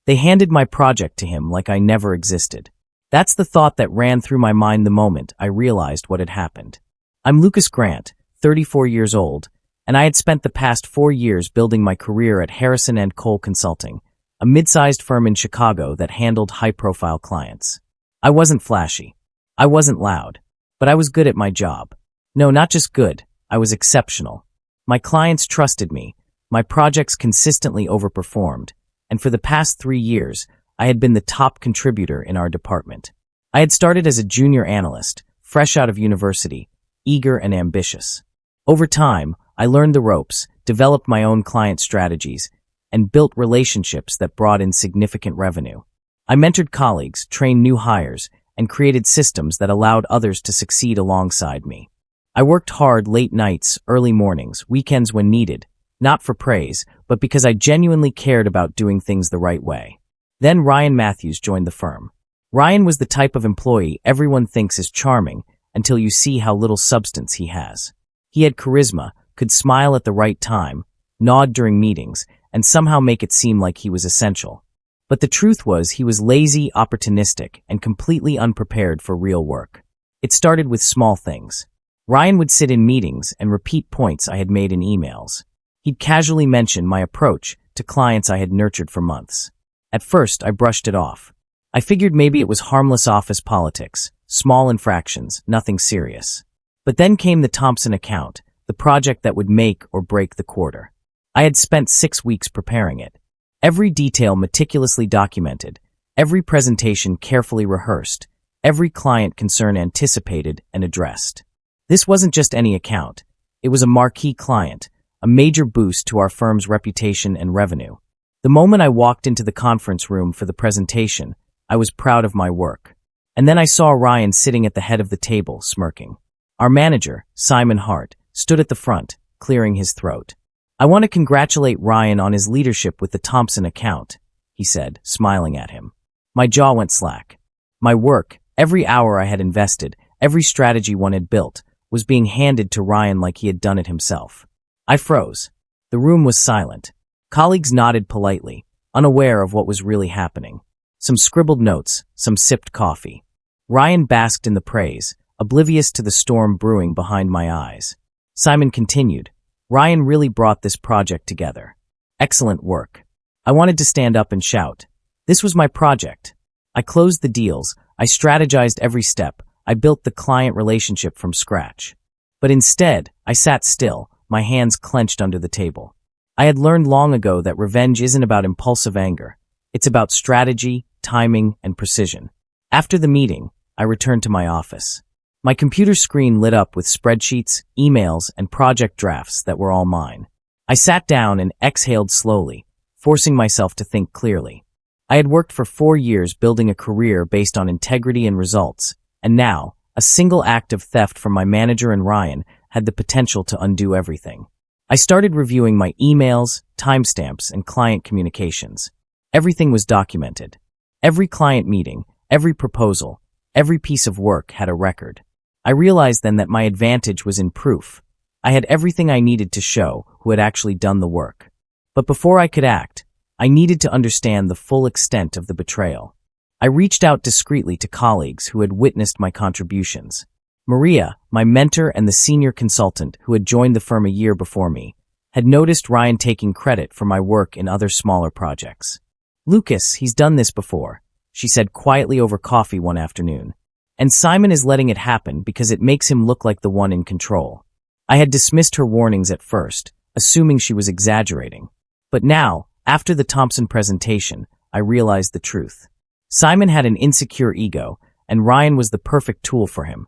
They handed my project to him like I never existed. That's the thought that ran through my mind the moment I realized what had happened. I'm Lucas Grant, 34 years old, and I had spent the past 4 years building my career at Harrison & Cole Consulting, a mid-sized firm in Chicago that handled high-profile clients. I wasn't flashy. I wasn't loud. But I was good at my job. No, not just good. I was exceptional. My clients trusted me. My projects consistently overperformed. And for the past 3 years, I had been the top contributor in our department. I had started as a junior analyst, fresh out of university, eager and ambitious. Over time, I learned the ropes, developed my own client strategies, and built relationships that brought in significant revenue. I mentored colleagues, trained new hires, and created systems that allowed others to succeed alongside me. I worked hard late nights, early mornings, weekends when needed, not for praise, but because I genuinely cared about doing things the right way. Then Ryan Matthews joined the firm. Ryan was the type of employee everyone thinks is charming until you see how little substance he has. He had charisma, could smile at the right time, nod during meetings, and somehow make it seem like he was essential. But the truth was he was lazy, opportunistic, and completely unprepared for real work. It started with small things. Ryan would sit in meetings and repeat points I had made in emails. He'd casually mention my approach to clients I had nurtured for months. At first, I brushed it off. I figured maybe it was harmless office politics, small infractions, nothing serious. But then came the Thompson account, the project that would make or break the quarter. I had spent 6 weeks preparing it. Every detail meticulously documented, every presentation carefully rehearsed, every client concern anticipated and addressed. This wasn't just any account. It was a marquee client, a major boost to our firm's reputation and revenue. The moment I walked into the conference room for the presentation, I was proud of my work. And then I saw Ryan sitting at the head of the table, smirking. Our manager, Simon Hart, stood at the front, clearing his throat. "I want to congratulate Ryan on his leadership with the Thompson account," he said, smiling at him. My jaw went slack. My work, every hour I had invested, every strategy one had built, was being handed to Ryan like he had done it himself. I froze. The room was silent. Colleagues nodded politely, unaware of what was really happening. Some scribbled notes, some sipped coffee. Ryan basked in the praise, oblivious to the storm brewing behind my eyes. Simon continued, "Ryan really brought this project together. Excellent work." I wanted to stand up and shout. This was my project. I closed the deals, I strategized every step, I built the client relationship from scratch. But instead, I sat still, my hands clenched under the table. I had learned long ago that revenge isn't about impulsive anger. It's about strategy, timing, and precision. After the meeting, I returned to my office. My computer screen lit up with spreadsheets, emails, and project drafts that were all mine. I sat down and exhaled slowly, forcing myself to think clearly. I had worked for 4 years building a career based on integrity and results, and now, a single act of theft from my manager and Ryan had the potential to undo everything. I started reviewing my emails, timestamps, and client communications. Everything was documented. Every client meeting, every proposal, every piece of work had a record. I realized then that my advantage was in proof. I had everything I needed to show who had actually done the work. But before I could act, I needed to understand the full extent of the betrayal. I reached out discreetly to colleagues who had witnessed my contributions. Maria, my mentor and the senior consultant who had joined the firm a year before me, had noticed Ryan taking credit for my work in other smaller projects. "Lucas, he's done this before," she said quietly over coffee one afternoon. "And Simon is letting it happen because it makes him look like the one in control." I had dismissed her warnings at first, assuming she was exaggerating. But now, after the Thompson presentation, I realized the truth. Simon had an insecure ego, and Ryan was the perfect tool for him.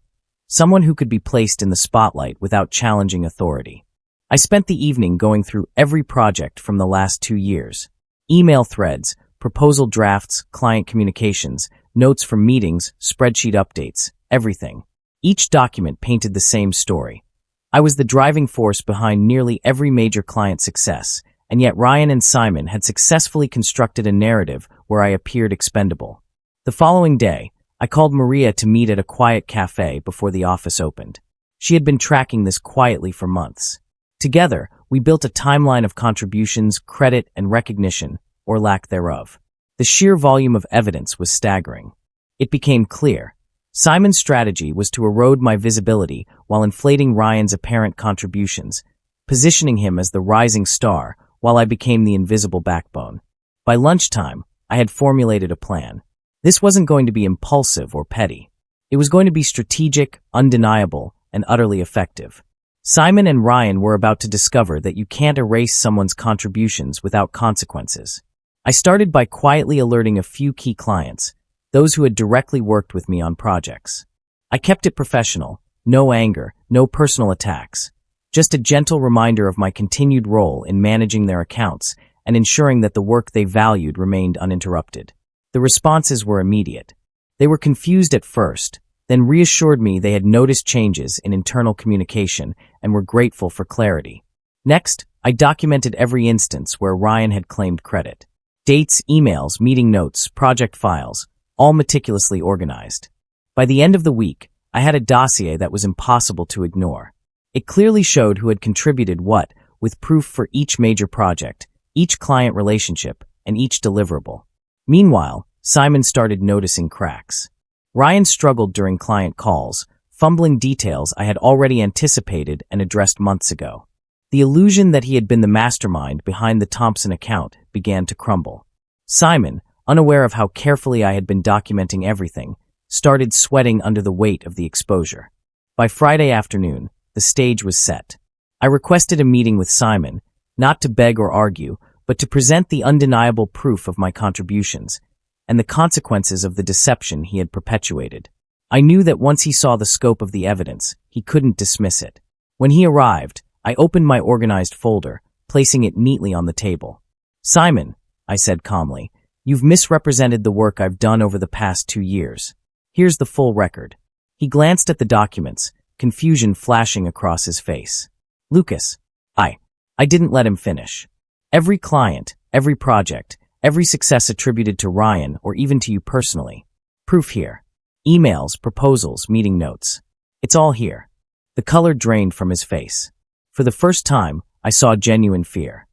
Someone who could be placed in the spotlight without challenging authority. I spent the evening going through every project from the last 2 years. Email threads, proposal drafts, client communications, notes from meetings, spreadsheet updates, everything. Each document painted the same story. I was the driving force behind nearly every major client success, and yet Ryan and Simon had successfully constructed a narrative where I appeared expendable. The following day, I called Maria to meet at a quiet cafe before the office opened. She had been tracking this quietly for months. Together, we built a timeline of contributions, credit, and recognition, or lack thereof. The sheer volume of evidence was staggering. It became clear. Simon's strategy was to erode my visibility while inflating Ryan's apparent contributions, positioning him as the rising star while I became the invisible backbone. By lunchtime, I had formulated a plan. This wasn't going to be impulsive or petty. It was going to be strategic, undeniable, and utterly effective. Simon and Ryan were about to discover that you can't erase someone's contributions without consequences. I started by quietly alerting a few key clients, those who had directly worked with me on projects. I kept it professional, no anger, no personal attacks, just a gentle reminder of my continued role in managing their accounts and ensuring that the work they valued remained uninterrupted. The responses were immediate. They were confused at first, then reassured me they had noticed changes in internal communication and were grateful for clarity. Next, I documented every instance where Ryan had claimed credit. Dates, emails, meeting notes, project files, all meticulously organized. By the end of the week, I had a dossier that was impossible to ignore. It clearly showed who had contributed what, with proof for each major project, each client relationship, and each deliverable. Meanwhile, Simon started noticing cracks. Ryan struggled during client calls, fumbling details I had already anticipated and addressed months ago. The illusion that he had been the mastermind behind the Thompson account began to crumble. Simon, unaware of how carefully I had been documenting everything, started sweating under the weight of the exposure. By Friday afternoon, the stage was set. I requested a meeting with Simon, not to beg or argue, but to present the undeniable proof of my contributions and the consequences of the deception he had perpetuated. I knew that once he saw the scope of the evidence, he couldn't dismiss it. When he arrived, I opened my organized folder, placing it neatly on the table. "Simon," I said calmly, "you've misrepresented the work I've done over the past 2 years. Here's the full record." He glanced at the documents, confusion flashing across his face. "Lucas." I didn't let him finish. "Every client, every project, every success attributed to Ryan or even to you personally. Proof here. Emails, proposals, meeting notes. It's all here." The color drained from his face. For the first time, I saw genuine fear.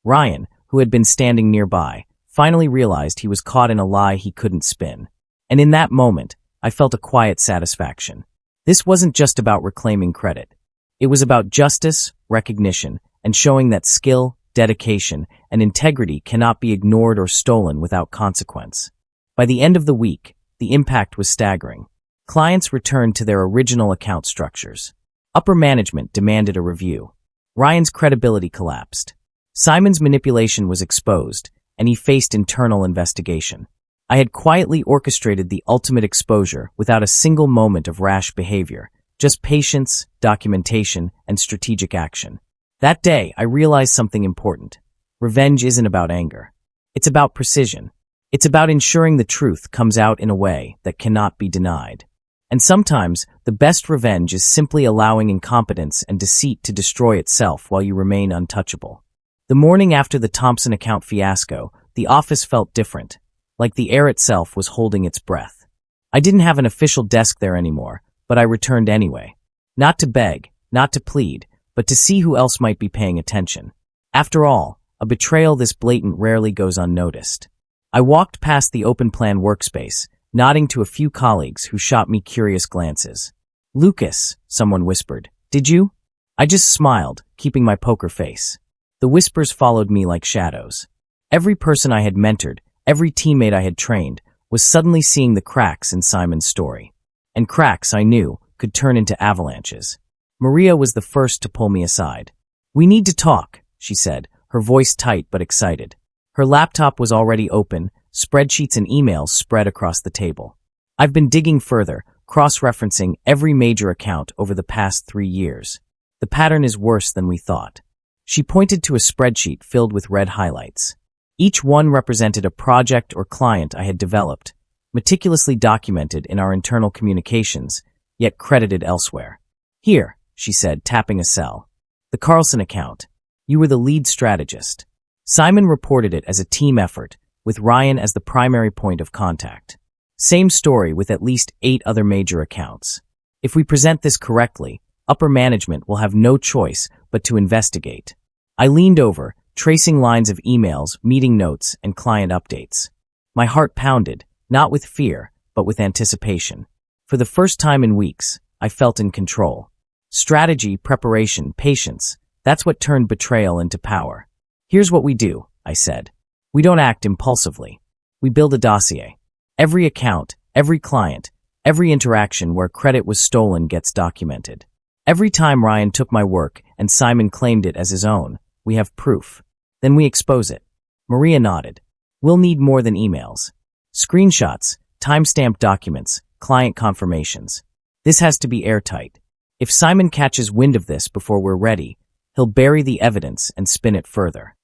Ryan, who had been standing nearby, finally realized he was caught in a lie he couldn't spin. And in that moment, I felt a quiet satisfaction. This wasn't just about reclaiming credit. It was about justice, recognition, and showing that skill, dedication, and integrity cannot be ignored or stolen without consequence. By the end of the week, the impact was staggering. Clients returned to their original account structures. Upper management demanded a review. Ryan's credibility collapsed. Simon's manipulation was exposed, and he faced internal investigation. I had quietly orchestrated the ultimate exposure without a single moment of rash behavior, just patience, documentation, and strategic action. That day, I realized something important. Revenge isn't about anger. It's about precision. It's about ensuring the truth comes out in a way that cannot be denied. And sometimes, the best revenge is simply allowing incompetence and deceit to destroy itself while you remain untouchable. The morning after the Thompson account fiasco, the office felt different, like the air itself was holding its breath. I didn't have an official desk there anymore, but I returned anyway. Not to beg, not to plead, but to see who else might be paying attention. After all, a betrayal this blatant rarely goes unnoticed. I walked past the open-plan workspace, nodding to a few colleagues who shot me curious glances. "Lucas," someone whispered. "Did you?" I just smiled, keeping my poker face. The whispers followed me like shadows. Every person I had mentored, every teammate I had trained, was suddenly seeing the cracks in Simon's story. And cracks, I knew, could turn into avalanches. Maria was the first to pull me aside. "We need to talk," she said, her voice tight but excited. Her laptop was already open, spreadsheets and emails spread across the table. I've been digging further, cross-referencing every major account over the past 3 years. The pattern is worse than we thought. She pointed to a spreadsheet filled with red highlights. Each one represented a project or client I had developed, meticulously documented in our internal communications, yet credited elsewhere. "Here," she said, tapping a cell. "The Carlson account. You were the lead strategist." Simon reported it as a team effort, with Ryan as the primary point of contact. Same story with at least 8 other major accounts. If we present this correctly, upper management will have no choice but to investigate. I leaned over, tracing lines of emails, meeting notes, and client updates. My heart pounded, not with fear, but with anticipation. For the first time in weeks, I felt in control. Strategy, preparation, patience, that's what turned betrayal into power. Here's what we do, I said. We don't act impulsively. We build a dossier. Every account, every client, every interaction where credit was stolen gets documented. Every time Ryan took my work and Simon claimed it as his own, we have proof. Then we expose it. Maria nodded. We'll need more than emails. Screenshots, timestamped documents, client confirmations. This has to be airtight. If Simon catches wind of this before we're ready, he'll bury the evidence and spin it further.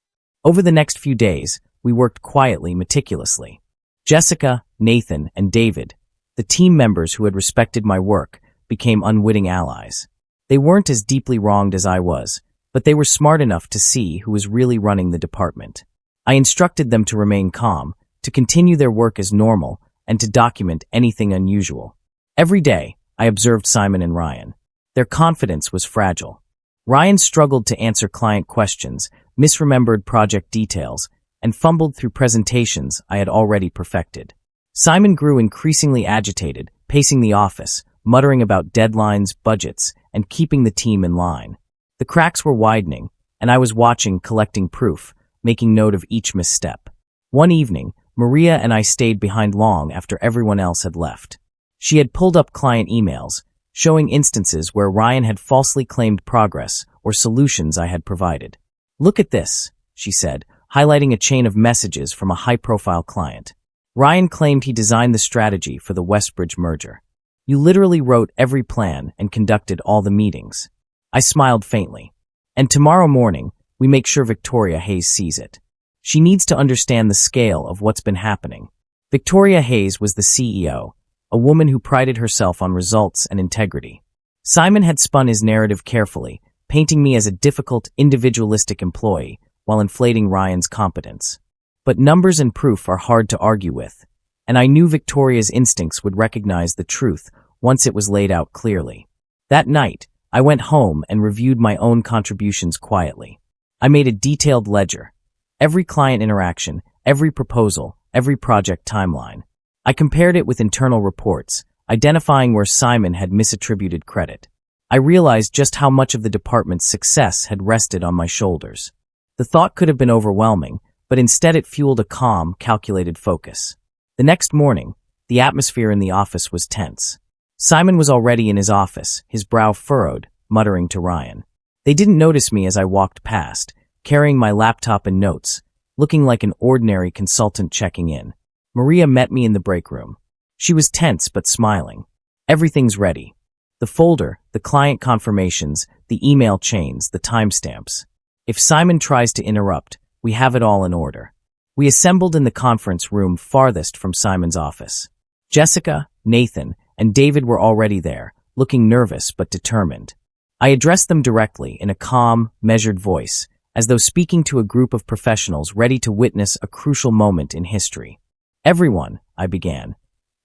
Over the next few days, we worked quietly, meticulously. Jessica, Nathan, and David, the team members who had respected my work, became unwitting allies. They weren't as deeply wronged as I was, but they were smart enough to see who was really running the department. I instructed them to remain calm, to continue their work as normal, and to document anything unusual. Every day, I observed Simon and Ryan. Their confidence was fragile. Ryan struggled to answer client questions, misremembered project details, and fumbled through presentations I had already perfected. Simon grew increasingly agitated, pacing the office, muttering about deadlines, budgets, and keeping the team in line. The cracks were widening, and I was watching, collecting proof, making note of each misstep. One evening, Maria and I stayed behind long after everyone else had left. She had pulled up client emails, showing instances where Ryan had falsely claimed progress or solutions I had provided. Look at this, she said, highlighting a chain of messages from a high-profile client. Ryan claimed he designed the strategy for the Westbridge merger. You literally wrote every plan and conducted all the meetings. I smiled faintly. And tomorrow morning, we make sure Victoria Hayes sees it. She needs to understand the scale of what's been happening. Victoria Hayes was the CEO, a woman who prided herself on results and integrity. Simon had spun his narrative carefully, painting me as a difficult, individualistic employee while inflating Ryan's competence. But numbers and proof are hard to argue with, and I knew Victoria's instincts would recognize the truth once it was laid out clearly. That night, I went home and reviewed my own contributions quietly. I made a detailed ledger. Every client interaction, every proposal, every project timeline. I compared it with internal reports, identifying where Simon had misattributed credit. I realized just how much of the department's success had rested on my shoulders. The thought could have been overwhelming, but instead it fueled a calm, calculated focus. The next morning, the atmosphere in the office was tense. Simon was already in his office, his brow furrowed, muttering to Ryan. They didn't notice me as I walked past, carrying my laptop and notes, looking like an ordinary consultant checking in. Maria met me in the break room. She was tense but smiling. Everything's ready. The folder, the client confirmations, the email chains, the timestamps. If Simon tries to interrupt, we have it all in order. We assembled in the conference room farthest from Simon's office. Jessica, Nathan, and David were already there, looking nervous but determined. I addressed them directly in a calm, measured voice, as though speaking to a group of professionals ready to witness a crucial moment in history. Everyone, I began.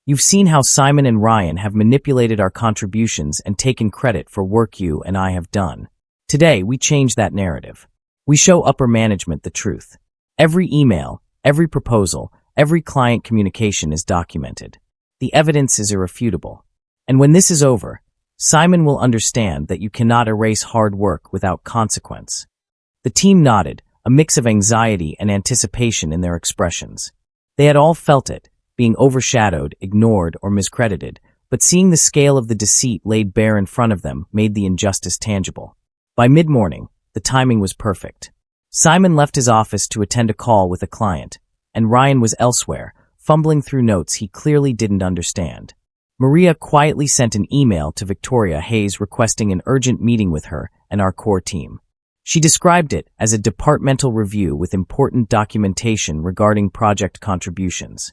You've seen how Simon and Ryan have manipulated our contributions and taken credit for work you and I have done. Today, we change that narrative. We show upper management the truth. Every email, every proposal, every client communication is documented. The evidence is irrefutable. And when this is over, Simon will understand that you cannot erase hard work without consequence. The team nodded, a mix of anxiety and anticipation in their expressions. They had all felt it, being overshadowed, ignored, or miscredited, but seeing the scale of the deceit laid bare in front of them made the injustice tangible. By mid-morning, the timing was perfect. Simon left his office to attend a call with a client, and Ryan was elsewhere, fumbling through notes he clearly didn't understand. Maria quietly sent an email to Victoria Hayes requesting an urgent meeting with her and our core team. She described it as a departmental review with important documentation regarding project contributions.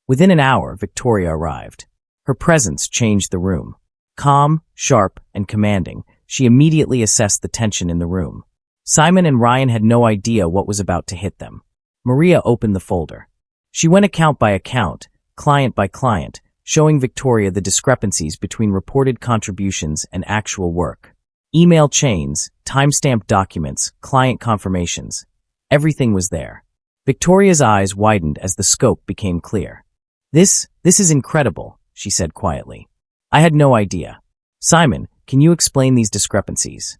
Within an hour, Victoria arrived. Her presence changed the room. Calm, sharp, and commanding, she immediately assessed the tension in the room. Simon and Ryan had no idea what was about to hit them. Maria opened the folder. She went account by account, client by client, showing Victoria the discrepancies between reported contributions and actual work. Email chains, timestamped documents, client confirmations. Everything was there. Victoria's eyes widened as the scope became clear. This is incredible, she said quietly. I had no idea. Simon, can you explain these discrepancies?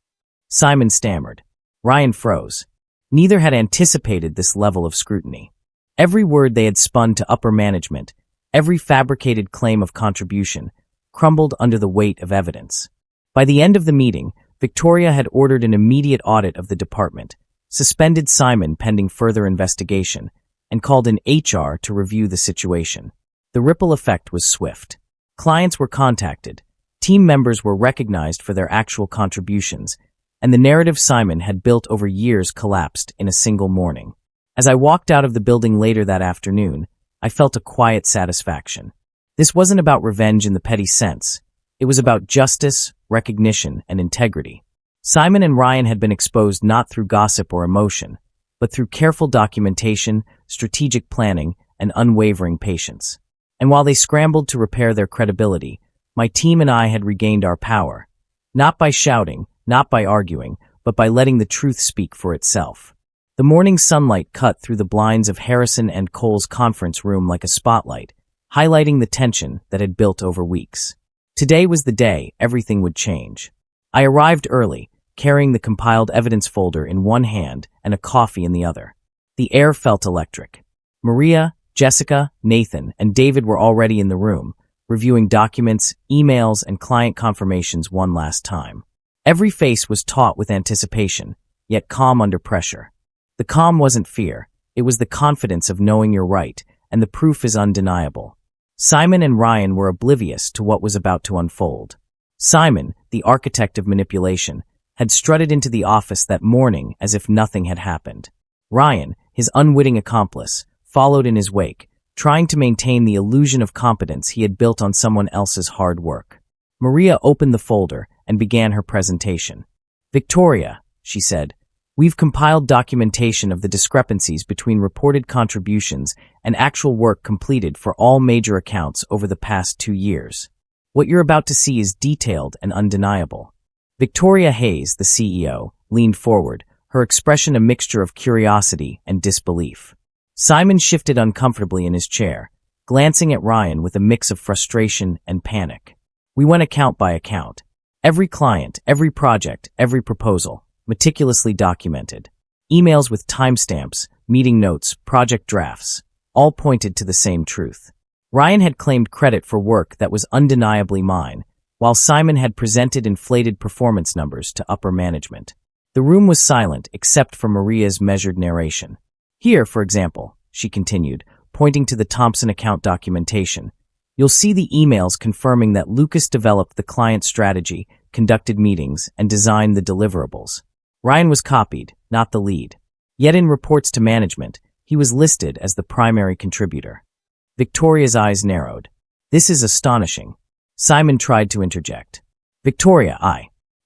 Simon stammered. Ryan froze. Neither had anticipated this level of scrutiny. Every word they had spun to upper management, every fabricated claim of contribution, crumbled under the weight of evidence. By the end of the meeting, Victoria had ordered an immediate audit of the department, suspended Simon pending further investigation, and called in HR to review the situation. The ripple effect was swift. Clients were contacted, team members were recognized for their actual contributions, and the narrative Simon had built over years collapsed in a single morning. As I walked out of the building later that afternoon, I felt a quiet satisfaction. This wasn't about revenge in the petty sense. It was about justice, recognition, and integrity. Simon and Ryan had been exposed not through gossip or emotion, but through careful documentation, strategic planning, and unwavering patience. And while they scrambled to repair their credibility, my team and I had regained our power. Not by shouting, not by arguing, but by letting the truth speak for itself. The morning sunlight cut through the blinds of Harrison and Cole's conference room like a spotlight, highlighting the tension that had built over weeks. Today was the day everything would change. I arrived early, carrying the compiled evidence folder in one hand and a coffee in the other. The air felt electric. Maria, Jessica, Nathan, and David were already in the room, reviewing documents, emails, and client confirmations one last time. Every face was taut with anticipation, yet calm under pressure. The calm wasn't fear, it was the confidence of knowing you're right, and the proof is undeniable. Simon and Ryan were oblivious to what was about to unfold. Simon, the architect of manipulation, had strutted into the office that morning as if nothing had happened. Ryan, his unwitting accomplice, followed in his wake, trying to maintain the illusion of competence he had built on someone else's hard work. Maria opened the folder and began her presentation. Victoria, she said, we've compiled documentation of the discrepancies between reported contributions and actual work completed for all major accounts over the past 2 years. What you're about to see is detailed and undeniable. Victoria Hayes, the CEO, leaned forward, her expression a mixture of curiosity and disbelief. Simon shifted uncomfortably in his chair, glancing at Ryan with a mix of frustration and panic. We went account by account. Every client, every project, every proposal, meticulously documented. Emails with timestamps, meeting notes, project drafts, all pointed to the same truth. Ryan had claimed credit for work that was undeniably mine, while Simon had presented inflated performance numbers to upper management. The room was silent except for Maria's measured narration. Here, for example, she continued, pointing to the Thompson account documentation, you'll see the emails confirming that Lucas developed the client strategy, conducted meetings, and designed the deliverables. Ryan was copied, not the lead. Yet in reports to management, he was listed as the primary contributor. Victoria's eyes narrowed. This is astonishing. Simon tried to interject. Victoria,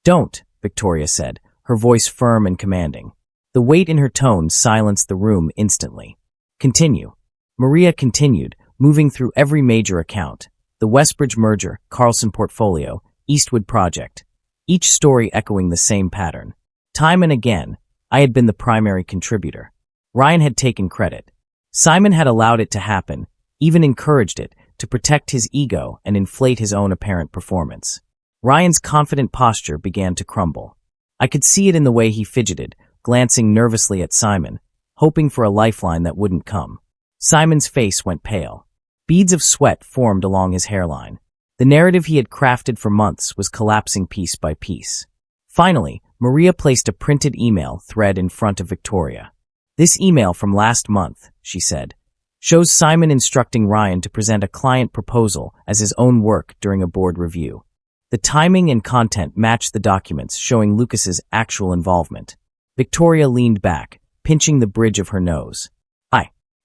don't, Victoria said, her voice firm and commanding. The weight in her tone silenced the room instantly. Continue. Maria continued, moving through every major account. The Westbridge merger, Carlson portfolio, Eastwood project. Each story echoing the same pattern. Time and again, I had been the primary contributor. Ryan had taken credit. Simon had allowed it to happen, even encouraged it, to protect his ego and inflate his own apparent performance. Ryan's confident posture began to crumble. I could see it in the way he fidgeted, glancing nervously at Simon, hoping for a lifeline that wouldn't come. Simon's face went pale. Beads of sweat formed along his hairline. The narrative he had crafted for months was collapsing piece by piece. Finally, Maria placed a printed email thread in front of Victoria. This email from last month, she said, shows Simon instructing Ryan to present a client proposal as his own work during a board review. The timing and content matched the documents showing Lucas's actual involvement. Victoria leaned back, pinching the bridge of her nose.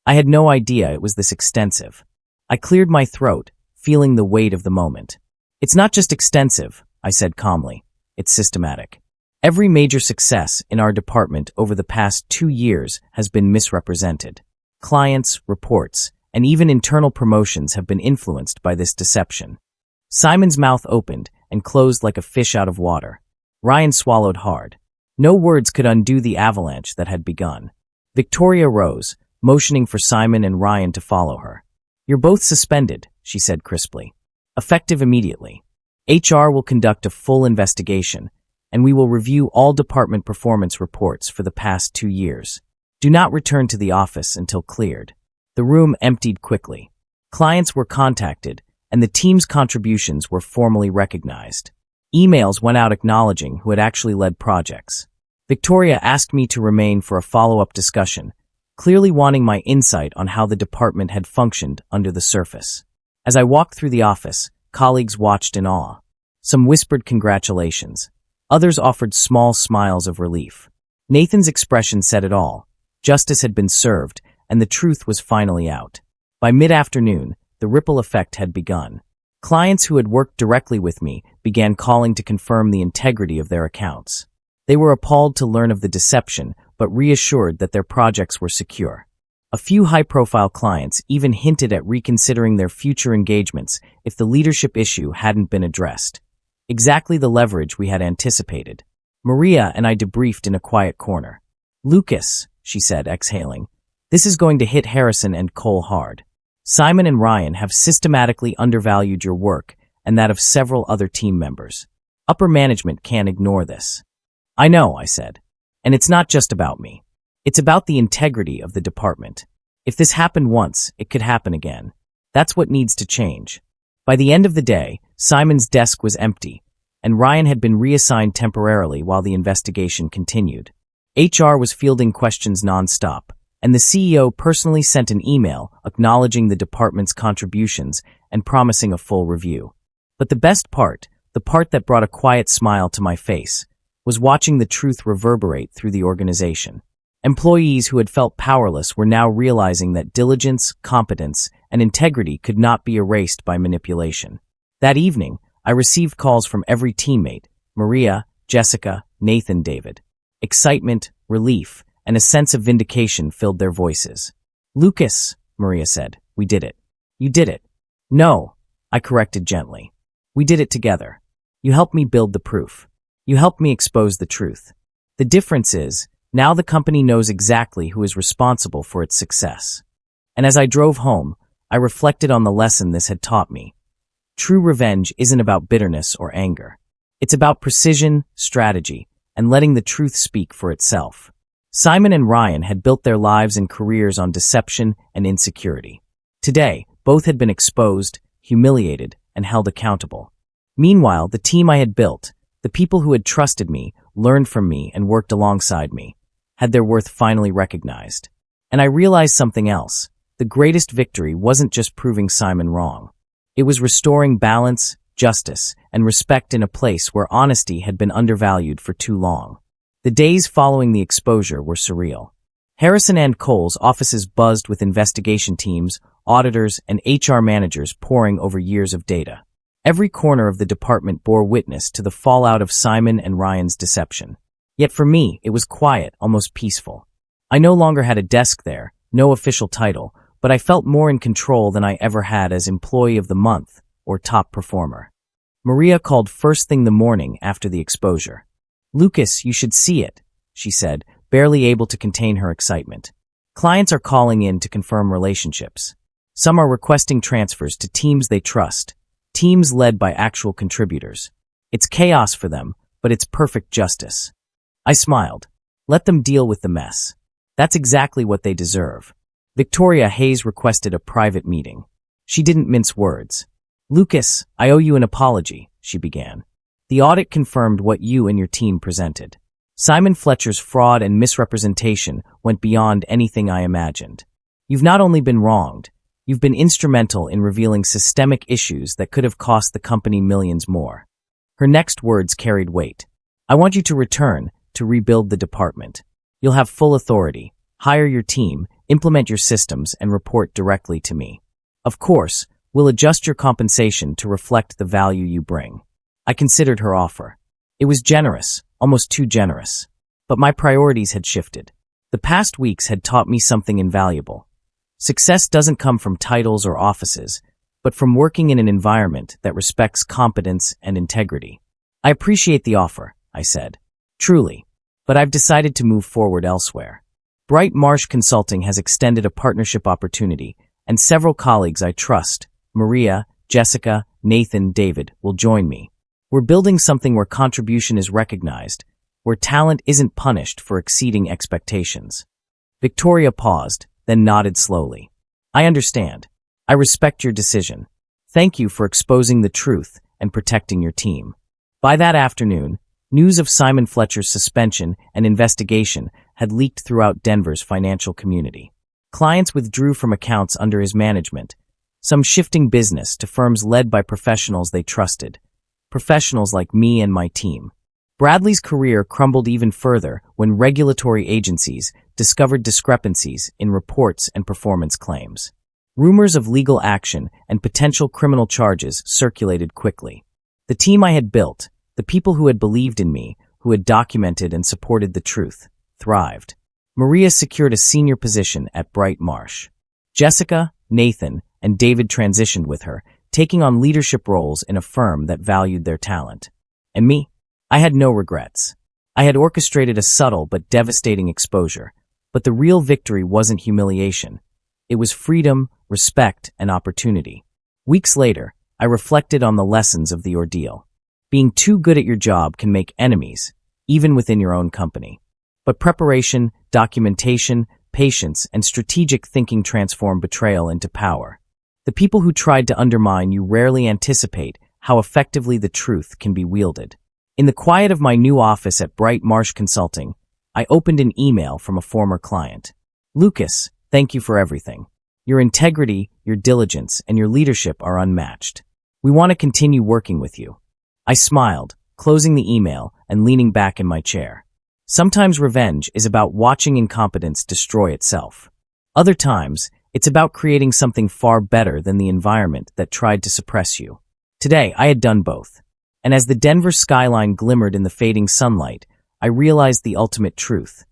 I had no idea it was this extensive. I cleared my throat, feeling the weight of the moment. It's not just extensive, I said calmly. It's systematic. Every major success in our department over the past 2 years has been misrepresented. Clients, reports, and even internal promotions have been influenced by this deception. Simon's mouth opened and closed like a fish out of water. Ryan swallowed hard. No words could undo the avalanche that had begun. Victoria rose, motioning for Simon and Ryan to follow her. "You're both suspended," she said crisply. "Effective immediately. HR will conduct a full investigation, and we will review all department performance reports for the past 2 years. Do not return to the office until cleared." The room emptied quickly. Clients were contacted, and the team's contributions were formally recognized. Emails went out acknowledging who had actually led projects. Victoria asked me to remain for a follow-up discussion, clearly wanting my insight on how the department had functioned under the surface. As I walked through the office, colleagues watched in awe. Some whispered congratulations. Others offered small smiles of relief. Nathan's expression said it all. Justice had been served, and the truth was finally out. By mid-afternoon, the ripple effect had begun. Clients who had worked directly with me began calling to confirm the integrity of their accounts. They were appalled to learn of the deception, but reassured that their projects were secure. A few high-profile clients even hinted at reconsidering their future engagements if the leadership issue hadn't been addressed. Exactly the leverage we had anticipated. Maria and I debriefed in a quiet corner. "Lucas," she said, exhaling, "this is going to hit Harrison and Cole hard. Simon and Ryan have systematically undervalued your work and that of several other team members. Upper management can't ignore this." "I know," I said. "And it's not just about me. It's about the integrity of the department. If this happened once, it could happen again. That's what needs to change." By the end of the day, Simon's desk was empty, and Ryan had been reassigned temporarily while the investigation continued. HR was fielding questions nonstop, and the CEO personally sent an email acknowledging the department's contributions and promising a full review. But the best part, the part that brought a quiet smile to my face, was watching the truth reverberate through the organization. Employees who had felt powerless were now realizing that diligence, competence, and integrity could not be erased by manipulation. That evening, I received calls from every teammate, Maria, Jessica, Nathan, David. Excitement, relief, and a sense of vindication filled their voices. "Lucas," Maria said, "we did it." "You did it." "No," I corrected gently. "We did it together. You helped me build the proof. You helped me expose the truth. The difference is, now the company knows exactly who is responsible for its success." And as I drove home, I reflected on the lesson this had taught me. True revenge isn't about bitterness or anger. It's about precision, strategy, and letting the truth speak for itself. Simon and Ryan had built their lives and careers on deception and insecurity. Today, both had been exposed, humiliated, and held accountable. Meanwhile, the team I had built, the people who had trusted me, learned from me, and worked alongside me, had their worth finally recognized. And I realized something else. The greatest victory wasn't just proving Simon wrong. It was restoring balance, justice, and respect in a place where honesty had been undervalued for too long. The days following the exposure were surreal. Harrison and Cole's offices buzzed with investigation teams, auditors, and HR managers poring over years of data. Every corner of the department bore witness to the fallout of Simon and Ryan's deception. Yet for me, it was quiet, almost peaceful. I no longer had a desk there, no official title, but I felt more in control than I ever had as Employee of the Month or top performer. Maria called first thing the morning after the exposure. "Lucas, you should see it," she said, barely able to contain her excitement. "Clients are calling in to confirm relationships. Some are requesting transfers to teams they trust, teams led by actual contributors. It's chaos for them, but it's perfect justice." I smiled. Let them deal with the mess. That's exactly what they deserve. Victoria Hayes requested a private meeting. She didn't mince words. "Lucas, I owe you an apology," she began. "The audit confirmed what you and your team presented. Simon Fletcher's fraud and misrepresentation went beyond anything I imagined. You've not only been wronged, you've been instrumental in revealing systemic issues that could have cost the company millions more." Her next words carried weight. "I want you to return to rebuild the department. You'll have full authority. Hire your team, implement your systems, and report directly to me. Of course, we'll adjust your compensation to reflect the value you bring." I considered her offer. It was generous, almost too generous. But my priorities had shifted. The past weeks had taught me something invaluable. Success doesn't come from titles or offices, but from working in an environment that respects competence and integrity. "I appreciate the offer," I said. "Truly. But I've decided to move forward elsewhere." Bright Marsh Consulting has extended a partnership opportunity, and several colleagues I trust, Maria, Jessica, Nathan, David, will join me. We're building something where contribution is recognized, where talent isn't punished for exceeding expectations. Victoria paused, then nodded slowly. I understand. I respect your decision. Thank you for exposing the truth and protecting your team. By that afternoon, news of Simon Fletcher's suspension and investigation had leaked throughout Denver's financial community. Clients withdrew from accounts under his management, some shifting business to firms led by professionals they trusted, professionals like me and my team. Bradley's career crumbled even further when regulatory agencies discovered discrepancies in reports and performance claims. Rumors of legal action and potential criminal charges circulated quickly. The team I had built, the people who had believed in me, who had documented and supported the truth, thrived. Maria secured a senior position at Bright Marsh. Jessica, Nathan, and David transitioned with her, taking on leadership roles in a firm that valued their talent. And me? I had no regrets. I had orchestrated a subtle but devastating exposure, but the real victory wasn't humiliation. It was freedom, respect, and opportunity. Weeks later, I reflected on the lessons of the ordeal. Being too good at your job can make enemies, even within your own company. But preparation, documentation, patience, and strategic thinking transform betrayal into power. The people who tried to undermine you rarely anticipate how effectively the truth can be wielded. In the quiet of my new office at Bright Marsh Consulting, I opened an email from a former client. Lucas, thank you for everything. Your integrity, your diligence, and your leadership are unmatched. We want to continue working with you. I smiled, closing the email and leaning back in my chair. Sometimes revenge is about watching incompetence destroy itself. Other times, it's about creating something far better than the environment that tried to suppress you. Today, I had done both. And as the Denver skyline glimmered in the fading sunlight, I realized the ultimate truth.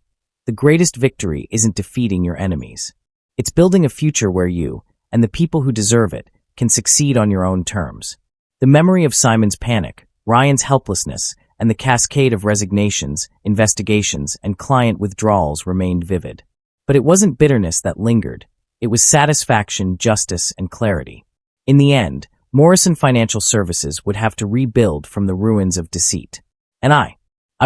The greatest victory isn't defeating your enemies. It's building a future where you, and the people who deserve it, can succeed on your own terms. The memory of Simon's panic, Ryan's helplessness, and the cascade of resignations, investigations, and client withdrawals remained vivid. But it wasn't bitterness that lingered. It was satisfaction, justice, and clarity. In the end, Morrison Financial Services would have to rebuild from the ruins of deceit. And I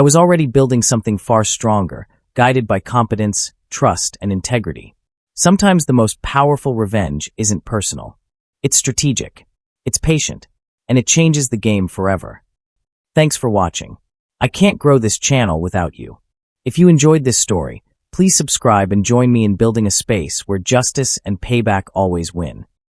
was already building something far stronger, guided by competence, trust, and integrity. Sometimes the most powerful revenge isn't personal. It's strategic, it's patient, and it changes the game forever. Thanks for watching. I can't grow this channel without you. If you enjoyed this story, please subscribe and join me in building a space where justice and payback always win.